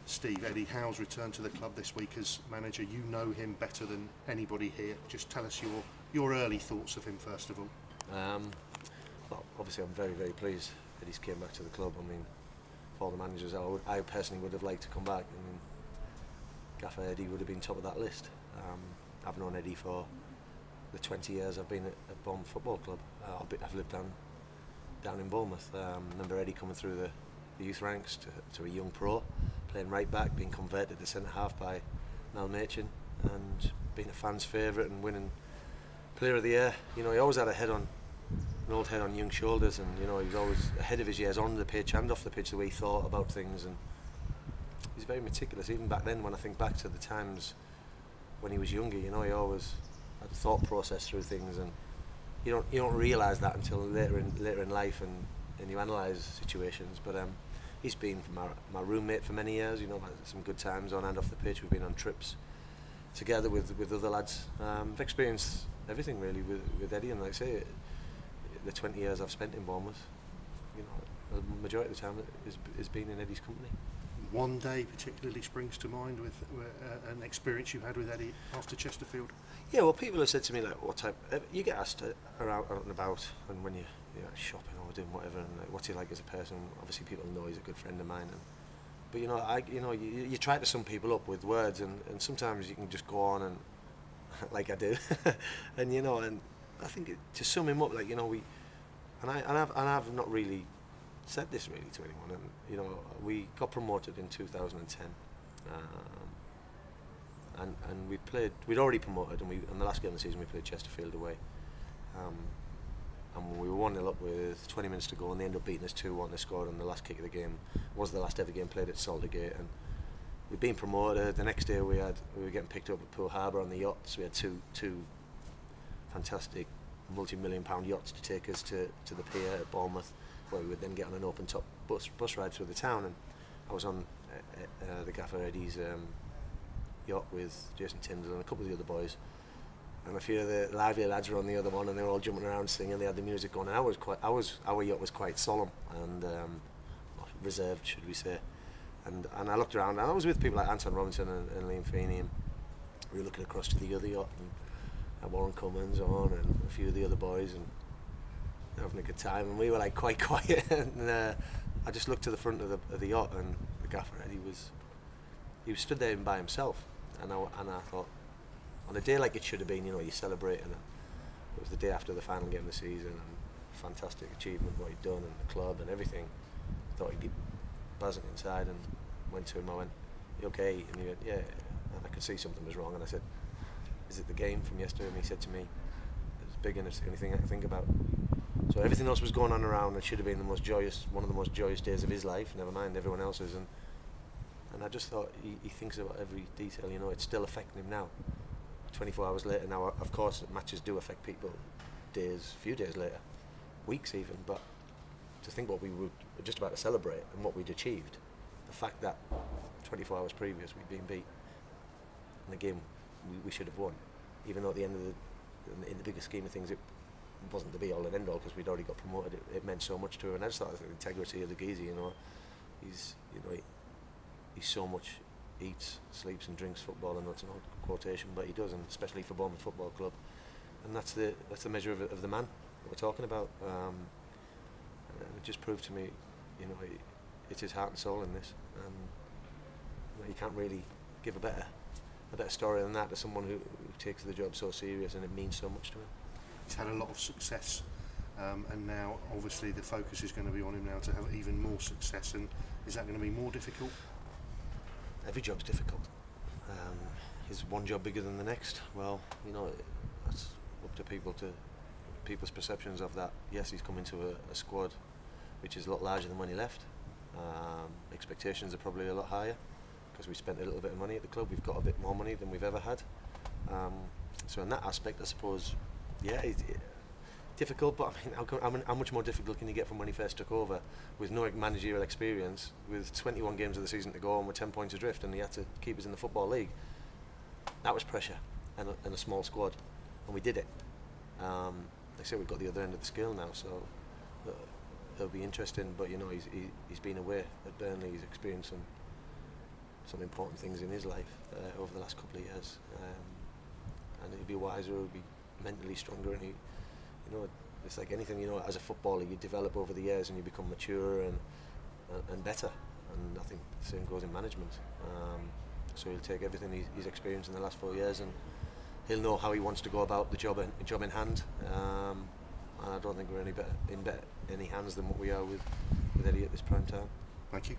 Steve, Eddie Howe's returned to the club this week as manager. You know him better than anybody here. Just tell us your early thoughts of him first of all. Well, obviously I'm very, very pleased that he's came back to the club. I mean, for all the managers, I personally would have liked to come back. I mean, Gaffer Eddie would have been top of that list. I've known Eddie for the 20 years I've been at Bournemouth Football Club. I've lived down in Bournemouth. Remember Eddie coming through the youth ranks to a young pro, playing right back, being converted to centre half by Mel Machin, and being a fan's favourite and winning Player of the Year. You know, he always had an old head on young shoulders, and you know, he was always ahead of his years on the pitch and off the pitch, the way he thought about things, and he's very meticulous. Even back then, when I think back to the times when he was younger, you know, he always had a thought process through things, and you don't realise that until later in life, and you analyse situations. But he's been my roommate for many years. You know, some good times on and off the pitch. We've been on trips together with other lads. I've experienced everything really with Eddie, and like I say, the 20 years I've spent in Bournemouth, you know, the majority of the time has been in Eddie's company. One day particularly springs to mind with an experience you had with Eddie after Chesterfield. Yeah, well, people have said to me, like, what type, you get asked around out and about, and when you're shopping or doing whatever, and like, what's he like as a person? Obviously people know he's a good friend of mine, but you know, you try to sum people up with words, and sometimes you can just go on and like I do, and you know, and I think to sum him up, like, you know, I've not really said this really to anyone, and you know, we got promoted in 2010, and we'd already promoted, and in the last game of the season we played Chesterfield away, and we were 1-0 up with 20 minutes to go, and they ended up beating us 2-1. They scored on the last kick of the game. It was the last ever game played at Saltergate, and we'd been promoted. The next day we were getting picked up at Poole Harbour on the yachts. We had two fantastic multi-million-pound yachts to take us to the pier at Bournemouth, where we would then get on an open-top bus ride through the town, and I was on the Gaffer Eddie's yacht with Jason Tyndall and a couple of the other boys, and a few of the lively lads were on the other one, and they were all jumping around singing. They had the music going, and our yacht was quite solemn and reserved, should we say, and I looked around, and I was with people like Anton Robinson and Liam Feeney, and we were looking across to the other yacht, and Warren Cummins on, and a few of the other boys, and having a good time, and we were like quite quiet, and I just looked to the front of the yacht, and the Gaffer Eddie was stood there by himself, and I thought, on a day like it should have been, you know, you're celebrating, and it was the day after the final game of the season, and fantastic achievement what he'd done, and the club and everything. I thought he'd be buzzing inside, and went to him. I went, "You okay?" And he went, "Yeah." And I could see something was wrong, and I said, "Is it the game from yesterday?" And he said to me, "It's big, and it's the only thing I can think about." So everything else was going on around. It should have been one of the most joyous days of his life, never mind everyone else's, and I just thought, he thinks about every detail, you know. It's still affecting him now, 24 hours later. Now, of course, matches do affect people few days later, weeks even, but to think what we were just about to celebrate and what we'd achieved, the fact that 24 hours previous we'd been beat in the game we should have won, even though at the end of in the bigger scheme of things it wasn't the be all and end all, because we'd already got promoted. It meant so much to him, and I just thought the integrity of the geezer, you know, he's so much eats, sleeps and drinks football, and that's an old quotation, but he does, and especially for Bournemouth Football Club, and that's the measure of the man that we're talking about, and it just proved to me, you know, it's his heart and soul in this, and you know, you can't really give a better story than that to someone who takes the job so serious, and it means so much to him. He's had a lot of success, and now obviously the focus is going to be on him now to have even more success, and is that going to be more difficult? Every job's difficult. Is one job bigger than the next? Well, you know, that's up to people's perceptions of that. Yes, he's come into a squad which is a lot larger than when he left. Expectations are probably a lot higher, because we spent a little bit of money at the club. We've got a bit more money than we've ever had. So in that aspect, I suppose, yeah, it's difficult, but I mean, how much more difficult can you get from when he first took over, with no managerial experience, with 21 games of the season to go, and with 10 points adrift, and he had to keep us in the Football League? That was pressure, and a small squad, and we did it. They say we've got the other end of the scale now, so it'll be interesting. But you know, he's been away at Burnley. He's experienced some important things in his life over the last couple of years, and he'll be wiser, he'll be mentally stronger, and it's like anything, as a footballer you develop over the years and you become mature and better, and I think the same goes in management. So he'll take everything he's experienced in the last 4 years, and he'll know how he wants to go about the job in hand. And I don't think we're any hands than what we are with Eddie at this prime time. Thank you.